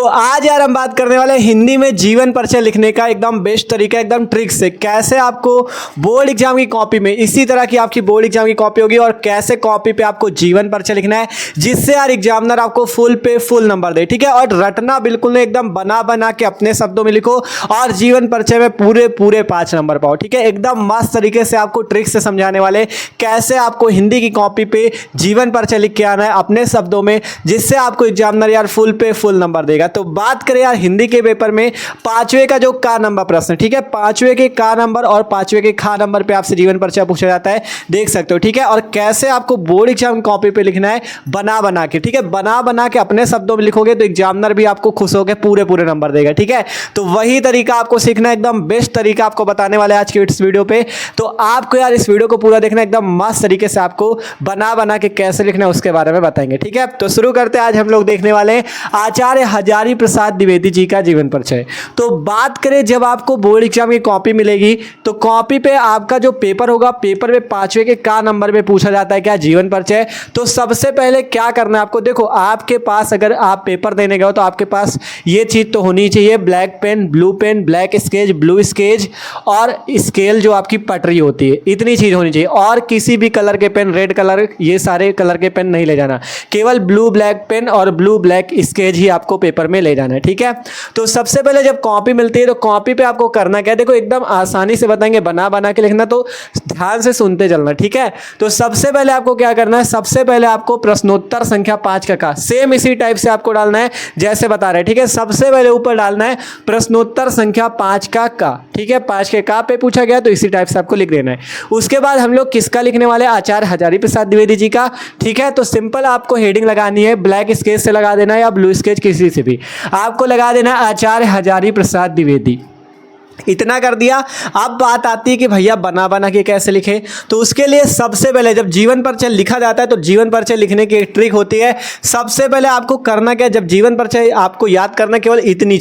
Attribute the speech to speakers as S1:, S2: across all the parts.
S1: आज यार हम बात करने वाले हैं हिंदी में जीवन परिचय लिखने का एकदम बेस्ट तरीका, एकदम ट्रिक से कैसे आपको बोर्ड एग्जाम की कॉपी में इसी तरह की आपकी बोर्ड एग्जाम की कॉपी होगी और कैसे कॉपी पे आपको जीवन परिचय लिखना है जिससे यार एग्जामिनर आपको फुल पे फुल नंबर दे। ठीक है, और रटना बिल्कुल नहीं, एकदम बना बना के अपने शब्दों में लिखो और जीवन परिचय में पूरे पूरे 5 नंबर पाओ। ठीक है, एकदम मस्त तरीके से आपको ट्रिक से समझाने वाले कैसे आपको हिंदी की कॉपी पे जीवन परिचय लिख के आना है अपने शब्दों में, जिससे आपको एग्जामिनर यार फुल पे फुल नंबर देगा। तो बात करें यार हिंदी के पेपर में 5वें का जो का नंबर प्रश्न, ठीक है, 5वें के का नंबर और 5वें के खा नंबर पे आपसे जीवन परिचय पूछा जाता है, देख सकते हो। ठीक है, और कैसे आपको बोर्ड एग्जाम कॉपी पे लिखना है बना बना के। ठीक है, बना बना के अपने शब्दों में लिखोगे तो एग्जामिनर भी आपको खुश होकर पूरे पूरे नंबर देगा। ठीक है, तो वही तरीका आपको सीखना है, एकदम बेस्ट तरीका आपको बताने वाले आज की इस वीडियो पे। तो आपको यार इस वीडियो को पूरा देखना, एकदम मस्त तरीके से आपको बना बना के कैसे लिखना है उसके बारे में बताएंगे। ठीक है, तो शुरू करते हैं। आज हम लोग देखने वाले हैं आचार्य हजारी प्रसाद द्विवेदी जी का जीवन परिचय। तो बात करें जब आपको बोर्ड एग्जाम की कॉपी मिलेगी तो कॉपी पे आपका जो पेपर होगा, पेपर में 5वें के का नंबर में पूछा जाता है क्या जीवन परिचय। तो सबसे पहले क्या करना है आपको, देखो आपके पास अगर आप पेपर देने गए हो तो आपके पास ये चीज तो होनी चाहिए, black pen, blue pen, black sketch, blue sketch और स्केल जो आपकी पटरी होती है, इतनी चीज होनी चाहिए। और किसी भी कलर के पेन, रेड कलर, ये सारे कलर के पेन नहीं ले जाना, केवल ब्लू ब्लैक पेन और ब्लू ब्लैक स्केच ही आपको पेपर में ले जाना है। ठीक है, तो सबसे पहले जब कॉपी मिलती है तो कॉपी पे आपको करना क्या है, देखो एकदम आसानी से बताएंगे, बना बना के लिखना, तो ध्यान से सुनते चलना। ठीक है, तो सबसे पहले आपको क्या करना है, सबसे पहले आपको प्रश्नोत्तर संख्या 5 का सेम इसी टाइप से आपको डालना है जैसे बता रहे हैं। ठीक है, सबसे पहले ऊपर डालना है प्रश्नोत्तर संख्या 5 का। ठीक है, 5 के का पे पूछा गया तो इसी टाइप से आपको लिख देना है। उसके बाद हम लोग किसका लिखने वाले, आचार्य हजारी प्रसाद द्विवेदी जी का। ठीक है, तो सिंपल आपको हेडिंग लगानी है, ब्लैक स्केच से लगा देना है या ब्लू स्केच किसी से भी आपको लगा देना है, आचार्य हजारी प्रसाद द्विवेदी। इतना कर दिया। अब बात आती है कि भैया बना बना के कैसे लिखे। तो उसके लिए सबसे पहले जब जीवन परिचय लिखा जाता है तो जीवन परिचय लिखने की एक ट्रिक होती है। सबसे पहले आपको करना क्या, जब जीवन परिचय आपको याद करना केवल इतनी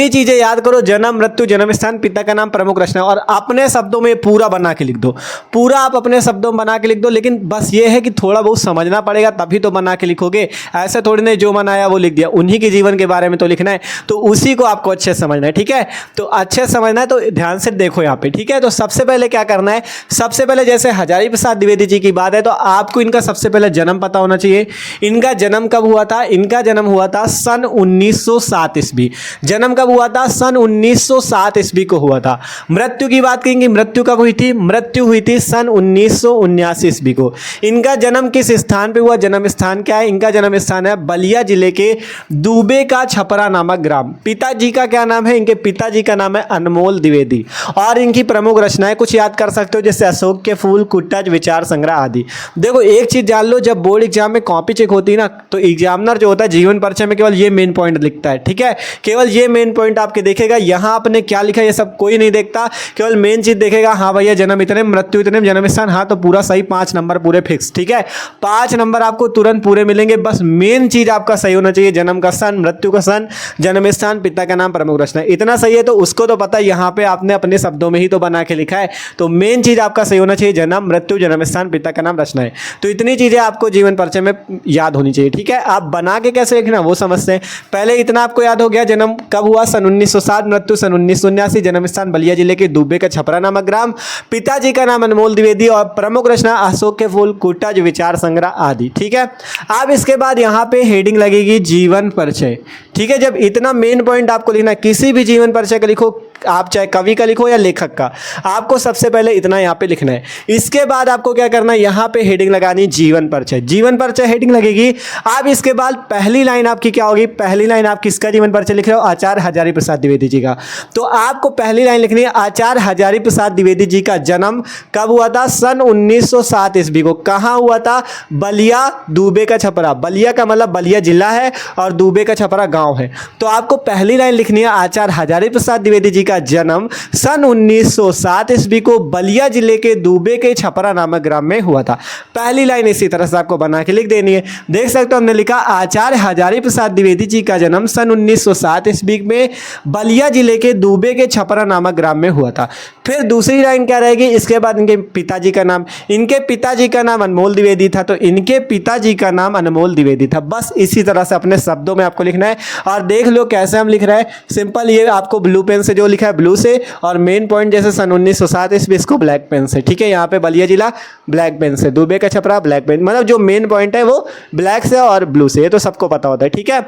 S1: चीजें याद करो, जन्म, मृत्यु, जन्म स्थान, पिता का नाम, प्रमुख रचना, और अपने शब्दों में पूरा बना के लिख दो। पूरा आप अपने शब्दों में बना के लिख दो, लेकिन बस ये है कि थोड़ा बहुत समझना पड़ेगा तभी तो बना के लिखोगे। ऐसे थोड़ी नहीं जो मन आया वो लिख दिया, उन्हीं के जीवन के बारे में तो लिखना है, तो उसी को आपको अच्छे से समझना है। ठीक है, तो अच्छे समझना है तो ध्यान से देखो यहाँ पे। ठीक है, तो सबसे पहले क्या करना है, सबसे पहले जैसे हजारी प्रसाद द्विवेदी जी की बात है तो आपको इनका सबसे पहले जन्म पता होना चाहिए। इनका जन्म कब हुआ था, इनका जन्म हुआ था सन 1907 ईस्वी। जन्म कब हुआ था, सन 1907 ईस्वी को हुआ था। मृत्यु की बात करेंगे, मृत्यु कब हुई थी, मृत्यु हुई थी सन 1979 ईस्वी को। इनका जन्म किस स्थान पे हुआ, जन्म स्थान क्या है, इनका जन्म स्थान है बलिया जिले के दूबे का छपरा नामक ग्राम। पिताजी का क्या नाम है, इनके पिताजी का नाम है अनमोल द्विवेदी। और इनकी प्रमुख रचनाएं कुछ याद कर सकते हो जैसे अशोक के फूल, कुट्टज, विचार संग्रह आदि। देखो एक चीज जान लो, जब बोर्ड एग्जाम में कॉपी चेक होती है ना तो एग्जामिनर जो होता है जीवन परिचय में केवल ये मेन पॉइंट लिखता है। ठीक है, केवल ये मेन पॉइंट आपके देखेगा, यहां आपने क्या लिखा ये सब कोई नहीं देखता, केवल मेन चीज देखेगा। हाँ भैया जन्म इतने, मृत्यु इतने, जन्म स्थान, हाँ तो पूरा सही, 5 नंबर पूरे फिक्स। ठीक है, 5 नंबर आपको तुरंत पूरे मिलेंगे, बस मेन चीज आपका सही होना चाहिए, जन्म का सन, मृत्यु का सन, जन्म स्थान, पिता का नाम, प्रमुख रचना, इतना सही है तो उसको तो पता है यहाँ पे आपने अपने शब्दों में ही तो बना के लिखा है, तो मेन चीज आपका सही होना चाहिए, जन्म, मृत्यु, जन्म स्थान, पिता का नाम, रचना है। तो इतनी चीजें आपको जीवन परिचय में याद होनी चाहिए। ठीक है, आप बना के कैसे लिखना वो समझते हैं। पहले इतना आपको याद हो गया, जन्म कब हुआ सन 1907, मृत्यु सन 1979, जन्म स्थान बलिया जिले के दूबे का छपरा नामक ग्राम, पिताजी का नाम अनमोल द्विवेदी और प्रमुख रचना अशोक के फूल, कुट्टज, विचार संग्रह आदि। ठीक है, अब इसके बाद यहाँ पे हेडिंग लगेगी जीवन परिचय। ठीक है, जब इतना मेन पॉइंट आपको लिखना है, किसी भी जीवन परिचय का लिखो, आप चाहे कवि का लिखो या लेखक का, आपको सबसे पहले इतना यहाँ पे लिखना है। इसके बाद आपको क्या करना है, यहाँ पे हेडिंग लगानी जीवन परिचय। जीवन परिचय हेडिंग लगेगी। अब इसके बाद पहली लाइन आपकी क्या होगी, पहली लाइन आप किसका जीवन परिचय लिख रहे हो, आचार्य हजारी प्रसाद द्विवेदी जी का। तो आपको पहली लाइन लिखनी है, आचार्य हजारी प्रसाद द्विवेदी जी का जन्म कब हुआ था, सन 1907 ईस्वी को। कहाँ हुआ था, बलिया, दूबे का छपरा। बलिया का मतलब बलिया जिला है और दूबे का छपरा गाँव है। तो आपको पहली लाइन लिखनी है, आचार्य हजारी प्रसाद द्विवेदी जी का जन्म सन 1907 ईस्वी को बलिया जिले के दूबे के छपरा नामक ग्राम में हुआ था। पहली लाइन इसी तरह से आपको बना के लिख देनी है। देख सकते हो हमने लिखा आचार्य हजारी प्रसाद द्विवेदी जी का जन्म सन 1907 ईस्वी में बलिया जिले के दूबे के छपरा नामक ग्राम में हुआ था। फिर दूसरी लाइन क्या रहेगी, इसके बाद इनके पिताजी का नाम, इनके पिताजी का नाम अनमोल द्विवेदी था, तो इनके पिताजी का नाम अनमोल द्विवेदी था। बस इसी तरह से अपने शब्दों में आपको लिखना है। और देख लो कैसे हम लिख रहे हैं, सिंपल, ये आपको ब्लू पेन से जो लिखा है ब्लू से, और मेन पॉइंट जैसे सन 1907 ईस्वी इसको ब्लैक पेन से, ठीक है। यहाँ पे बलिया जिला ब्लैक पेन से, दूबे का छपरा ब्लैक पेन, मतलब जो मेन पॉइंट है वो ब्लैक से और ब्लू से, ये तो सबको पता होता है, ठीक है।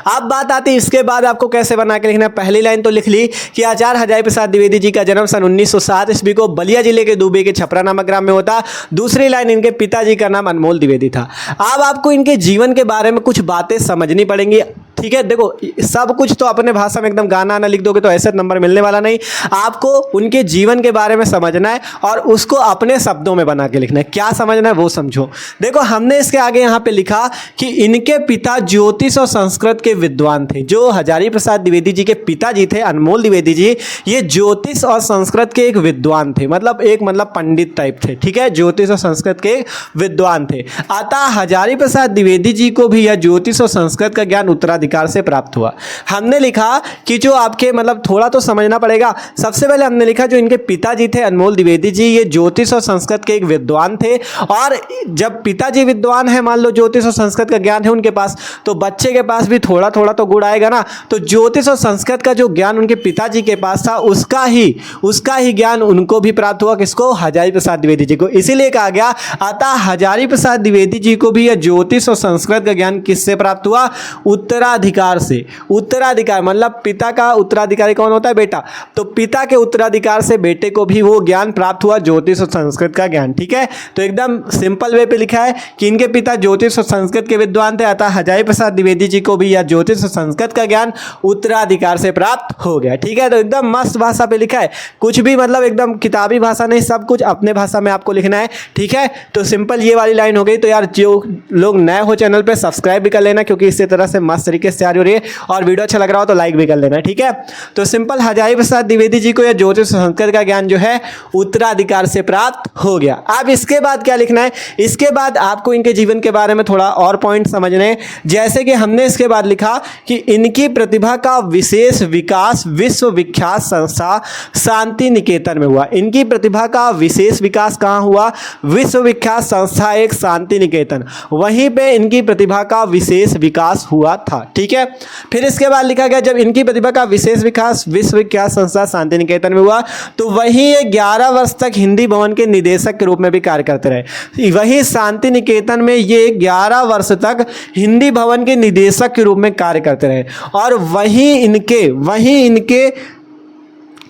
S1: अब बात आती है इसके बाद आपको कैसे बना के लिखना है। पहली लाइन तो लिख ली कि आचार्य हजारी प्रसाद द्विवेदी जी का जन्म सन 1907 ईस्वी को बलिया जिले के दूबे के छपरा नामक ग्राम में होता। दूसरी लाइन इनके पिताजी का नाम अनमोल द्विवेदी था। अब आपको इनके जीवन के बारे में कुछ बातें समझनी पड़ेंगी, ठीक है। देखो सब कुछ तो अपने भाषा में एकदम गाना आना लिख दोगे तो ऐसे नंबर मिलने वाला नहीं, आपको उनके जीवन के बारे में समझना है और उसको अपने शब्दों में बना के लिखना है। क्या समझना है वो समझो। देखो हमने इसके आगे यहाँ पे लिखा कि इनके पिता ज्योतिष और संस्कृत के विद्वान थे। जो हजारी प्रसाद द्विवेदी जी के पिताजी थे अनमोल द्विवेदी जी, ये ज्योतिष और संस्कृत के एक विद्वान थे, मतलब पंडित टाइप थे, ठीक है। ज्योतिष और संस्कृत के विद्वान थे। अतः हजारी प्रसाद द्विवेदी जी को भी यह ज्योतिष और संस्कृत का ज्ञान उत्तराधिकार से प्राप्त हुआ। हमने लिखा कि जो आपके थोड़ा तो समझना पड़ेगा। सबसे पहले हमने लिखा जो इनके पिताजी थे अनमोल द्विवेदी जी, ये ज्योतिष और संस्कृत के एक विद्वान थे। और जब पिताजी विद्वान है, मान लो ज्योतिष और संस्कृत का ज्ञान है उनके पास, तो बच्चे के पास भी थोड़ा थोड़ा तो गुण आएगा ना। तो ज्योतिष और संस्कृत का जो ज्ञान उनके पिताजी के पास था उसका ही ज्ञान उनको भी प्राप्त हुआ। किसको? हजारी प्रसाद द्विवेदी जी को। इसीलिए कहा गया अतः हजारी प्रसाद द्विवेदी जी को भी यह ज्योतिष और संस्कृत का ज्ञान किससे प्राप्त हुआ? उत्तराधिकार से। उत्तराधिकार मतलब पिता का उत्तराधिकारी कौन होता है? बेटा। तो पिता के उत्तराधिकार से बेटे को भी वो ज्ञान प्राप्त हुआ, ज्योतिष और संस्कृत का ज्ञान, ठीक है। तो एकदम सिंपल वे पे लिखा है कि इनके पिता ज्योतिष और संस्कृत के विद्वान थे, अतः हजारी प्रसाद द्विवेदी जी को भी यह ज्योतिष और संस्कृत का ज्ञान उत्तराधिकार से प्राप्त हो गया, ठीक है। तो एकदम मस्त भाषा पे लिखा है, कुछ भी एकदम किताबी भाषा नहीं, सब कुछ अपने भाषा में आपको लिखना है, ठीक है। तो सिंपल ये वाली लाइन हो गई। तो यार जो लोग नए हो चैनल पे सब्सक्राइब भी कर लेना, क्योंकि इसी तरह से मस्त तरीके से तैयारी हो रही है, और वीडियो अच्छा लग रहा हो तो लाइक भी कर लेना, ठीक है। तो सिंपल हजारी प्रसाद द्विवेदी जी को यह ज्योतिष और संस्कृत का ज्ञान जो है उत्तराधिकार से प्राप्त हो गया। अब इसके बाद क्या लिखना है? इसके बाद आपको इनके जीवन के बारे में थोड़ा और पॉइंट समझने, जैसे कि हमने इसके बाद लिखा कि इनकी प्रतिभा का विशेष विकास विश्व विख्यात संस्था शांति निकेतन में हुआ। इनकी प्रतिभा का विशेष विकास कहाँ हुआ? विश्व विख्यात संस्था एक शांति निकेतन, वहीं पे इनकी प्रतिभा का विशेष विकास हुआ था, ठीक है। फिर इसके बाद लिखा गया जब इनकी प्रतिभा का विशेष विकास विश्व विख्यात संस्था शांति निकेतन में हुआ, तो वहीं ये 11 वर्ष तक हिंदी भवन के निदेशक के रूप में भी कार्य करते रहे। वहीं शांति निकेतन में ये 11 वर्ष तक हिंदी भवन के निदेशक के रूप में कार्य करते रहे, और वहीं इनके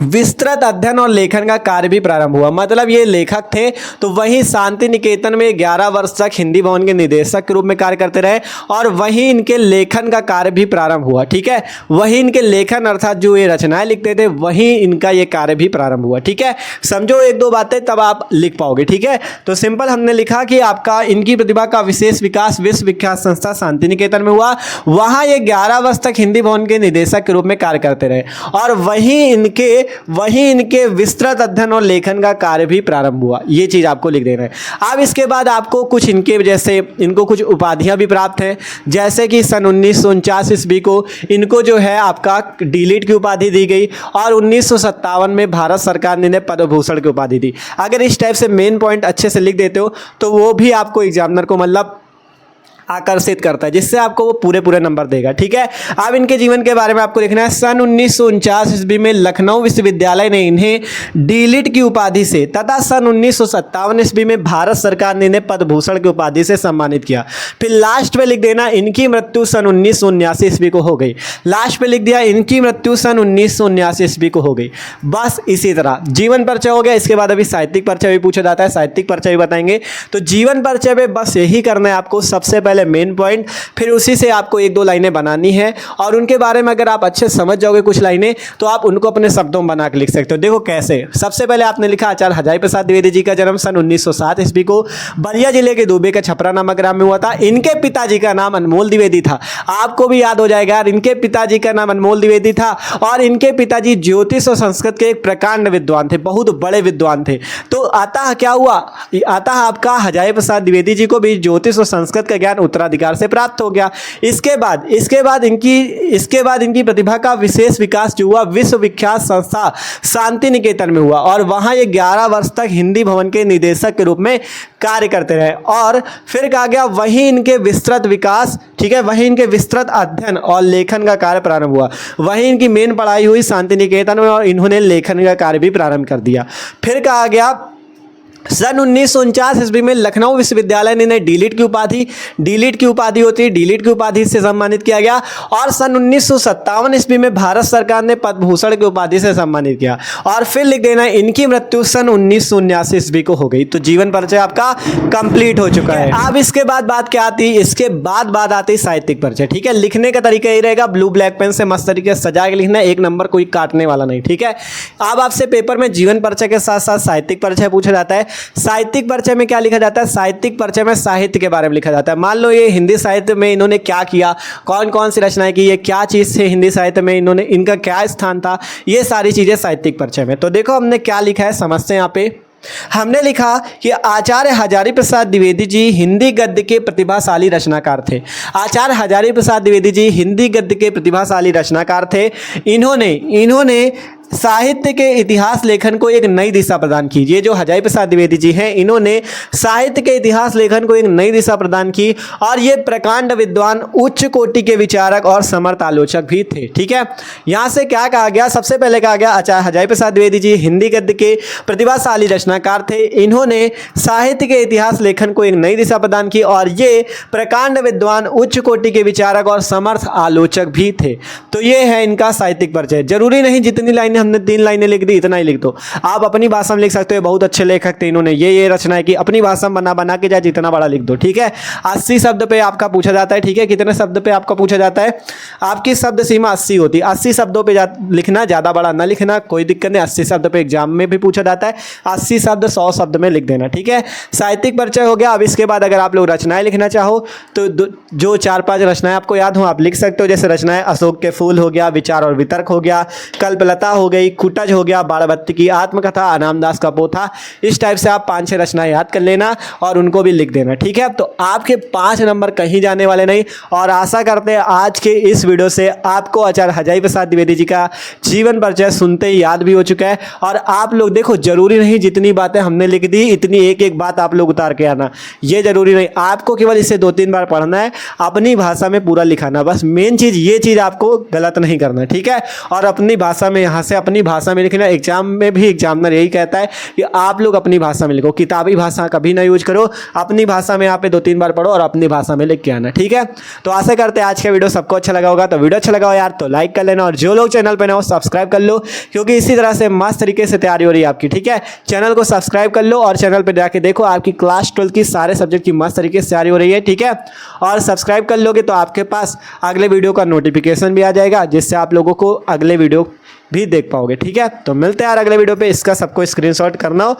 S1: विस्तृत अध्ययन और लेखन का कार्य भी प्रारंभ हुआ। मतलब ये लेखक थे, तो वहीं शांति निकेतन में 11 वर्ष तक हिंदी भवन के निदेशक के रूप में कार्य करते रहे, और वहीं इनके लेखन का कार्य भी प्रारंभ हुआ, ठीक है। वहीं इनके लेखन अर्थात जो ये रचनाएं लिखते थे, वहीं इनका ये कार्य भी प्रारंभ हुआ, ठीक है। समझो एक दो बातें तब आप लिख पाओगे, ठीक है। तो सिंपल हमने लिखा कि आपका इनकी प्रतिभा का विशेष विकास विश्व विख्यात संस्था शांति निकेतन में हुआ, वहाँ ये 11 वर्ष तक हिंदी भवन के निदेशक के रूप में कार्य करते रहे, और वहीं इनके विस्तृत अध्ययन और लेखन का कार्य भी प्रारंभ हुआ। ये चीज आपको लिख देना है। अब इसके बाद आपको कुछ इनके जैसे इनको कुछ उपाधियां भी प्राप्त हैं, जैसे कि सन 1949 ईस्वी को इनको जो है आपका डीलिट की उपाधि दी गई, और 1957 में भारत सरकार ने इन्हें पद्म भूषण की उपाधि दी। अगर इस टाइप से मेन पॉइंट अच्छे से लिख देते हो तो वो भी आपको एग्जामिनर को आकर्षित करता है, जिससे आपको वो पूरे नंबर देगा, ठीक है। अब इनके जीवन के बारे में आपको लिखना है। सन 1949 ईस्वी में लखनऊ विश्वविद्यालय ने इन्हें डीलिट की उपाधि से तथा सन 1957 ईस्वी में भारत सरकार ने इन्हें पद्म भूषण की उपाधि से सम्मानित किया। फिर लास्ट पे लिख देना इनकी मृत्यु सन 1979 ईस्वी को हो गई। लास्ट पे लिख दिया इनकी मृत्यु सन 1979 ईस्वी को हो गई। बस इसी तरह जीवन परिचय हो गया। इसके बाद अभी साहित्यिक परिचय भी पूछा जाता है, साहित्यिक परिचय भी बताएंगे। तो जीवन परिचय में बस यही करना है आपको। सबसे पहले पहले मेन पॉइंट, फिर उसी से आपको एक दो लाइनें बनानी है और उनके बारे में अगर आप अच्छे समझ जाओगे कुछ लाइनें तो आप उनको अपने शब्दों में बना के लिख सकते हो। देखो कैसे, सबसे पहले आपने लिखा आचार्य हजारी प्रसाद द्विवेदी जी का जन्म सन 1907 ईस्वी को बलिया जिले के दुबे के छपरा नामक ग्राम में हुआ था। इनके पिताजी का नाम अनमोल द्विवेदी था, आपको भी याद हो जाएगा यार, इनके पिताजी का नाम अनमोल द्विवेदी था और इनके पिताजी ज्योतिष और संस्कृत के एक प्रकांड विद्वान थे, बहुत बड़े विद्वान थे। तो अतः क्या हुआ, अतः आपका हजारी प्रसाद द्विवेदी जी को भी ज्योतिष और संस्कृत का ज्ञान उत्तराधिकार से प्राप्त हो गया। इसके बाद इनकी प्रतिभा का विशेष विकास जो हुआ विश्व विख्यात संस्था शांति निकेतन में हुआ और वहां ये 11 वर्ष तक हिंदी भवन के निदेशक के रूप में कार्य करते रहे और फिर कहा गया वहीं इनके विस्तृत विकास, ठीक है, वहीं इनके विस्तृत अध्ययन और लेखन का कार्य प्रारंभ हुआ। वहीं इनकी मेन पढ़ाई हुई शांति निकेतन में और इन्होंने लेखन का कार्य भी प्रारंभ कर दिया। फिर कहा गया सन 1949 ईस्वी में लखनऊ विश्वविद्यालय ने इन्हें डीलिट की उपाधि होती है, डीलिट की उपाधि से सम्मानित किया गया और सन 1957 ईस्वी में भारत सरकार ने पद्म भूषण की उपाधि से सम्मानित किया और फिर लिख देना इनकी मृत्यु सन 1979 ईस्वी को हो गई। तो जीवन परिचय आपका कंप्लीट हो चुका है। अब इसके बाद बात क्या आती है, इसके बाद बात आती है साहित्यिक परिचय। ठीक है, लिखने का तरीका यही रहेगा, ब्लू ब्लैक पेन से मस्त तरीके से सजा के लिखना, एक नंबर कोई काटने वाला नहीं। ठीक है, अब आपसे पेपर में जीवन परिचय के साथ साथ साहित्यिक परिचय पूछा जाता है। साहित्यिक परिचय में क्या लिखा जाता है, साहित्यिक परिचय में साहित्य के बारे में लिखा जाता है। मान लो ये हिंदी साहित्य में इन्होंने क्या किया, कौन कौन सी रचनाएं की, ये क्या चीज़ थे हिंदी साहित्य में, इन्होंने इनका क्या स्थान था, ये सारी चीज़ें साहित्यिक परिचय में। तो देखो हमने क्या लिखा है, समझते हैं। यहाँ पे हमने लिखा कि आचार्य हजारी प्रसाद द्विवेदी जी हिंदी गद्य के प्रतिभाशाली रचनाकार थे। आचार्य हजारी प्रसाद द्विवेदी जी हिंदी गद्य के प्रतिभाशाली रचनाकार थे। इन्होंने साहित्य के इतिहास लेखन को एक नई दिशा प्रदान की। ये जो हजारी प्रसाद द्विवेदी जी हैं, इन्होंने साहित्य के इतिहास लेखन को एक नई दिशा प्रदान की और ये प्रकांड विद्वान, उच्च कोटि के विचारक और समर्थ आलोचक भी थे। ठीक है, यहाँ से क्या कहा गया, सबसे पहले कहा गया आचार्य हजारी प्रसाद द्विवेदी जी हिंदी गद्य के प्रतिभाशाली रचनाकार थे। इन्होंने साहित्य के इतिहास लेखन को एक नई दिशा प्रदान की और ये प्रकांड विद्वान, उच्च कोटि के विचारक और समर्थ आलोचक भी थे। तो ये है इनका साहित्यिक परिचय। जरूरी नहीं जितनी लाइनें हमने 3 लाइनें लिख दी इतना ही लिख दो, आप अपनी भाषा में लिख सकते हो। बहुत अच्छे लेखक थे, इन्होंने ये रचनाएं की, अपनी भाषा में बना के जाए जितना बड़ा लिख दो। ठीक है, 80 शब्द पे आपका पूछा जाता है। ठीक है, कितने शब्द पे आपका पूछा जाता है, आपकी शब्द सीमा 80 होती है। 80 शब्दों पे लिखना, ज़्यादा बड़ा ना लिखना, कोई दिक्कत नहीं। 80 शब्द पे एग्जाम में भी पूछा जाता है, 80 शब्द 100 शब्द में लिख देना। ठीक है, साहित्यिक परिचय हो गया। अब इसके बाद अगर आप लोग रचनाएं लिखना चाहो तो जो 4-5 रचनाएं आपको याद हो आप लिख सकते हो। जैसे रचनाएं अशोक के फूल हो गया, विचार और वितर्क हो गया, कल्पलता हो गई, कुटज हो गया, बाणभट्ट की आत्मकथा, अनामदास का पोथा। इस टाइप से आप 5-6 रचनाएं याद कर लेना और उनको भी लिख देना। ठीक है, तो आपके 5 नंबर कहीं जाने वाले नहीं। और आशा करते हैं आज के इस वीडियो से आपको आचार्य हजारी प्रसाद द्विवेदी जी का जीवन परिचय सुनते ही याद भी हो चुका है। और आप लोग देखो, जरूरी नहीं जितनी बातें हमने लिख दी इतनी एक बात आप लोग उतार के आना, ये जरूरी नहीं। आपको केवल इसे 2-3 बार पढ़ना है, अपनी भाषा में पूरा लिखाना। बस मेन चीज ये चीज आपको गलत नहीं करना। ठीक है, और अपनी भाषा में, यहाँ से अपनी भाषा में लिखना। एग्जाम में भी एग्जामिनर यही कहता है कि आप लोग अपनी भाषा में लिखो, किताबी भाषा कभी ना यूज करो, अपनी भाषा में यहाँ पे 2-3 बार पढ़ो और अपनी भाषा में लिख के आना। ठीक है, तो आशा करते हैं आज का वीडियो सबको अच्छा लगा होगा। तो वीडियो अच्छा लगा हो यार तो लाइक कर लेना और जो लोग चैनल पे ना हो सब्सक्राइब कर लो, क्योंकि इसी तरह से मस्त तरीके से तैयारी हो रही है आपकी। ठीक है, चैनल को सब्सक्राइब कर लो और चैनल पर जाके देखो आपकी क्लास 12 की सारे सब्जेक्ट की मस्त तरीके से तैयारी हो रही है। ठीक है, और सब्सक्राइब कर लोगे तो आपके पास अगले वीडियो का नोटिफिकेशन भी आ जाएगा, जिससे आप लोगों को अगले वीडियो भी देख पाओगे। ठीक है, तो मिलते हैं यार अगले वीडियो पे। इसका सबको स्क्रीनशॉट करना हो।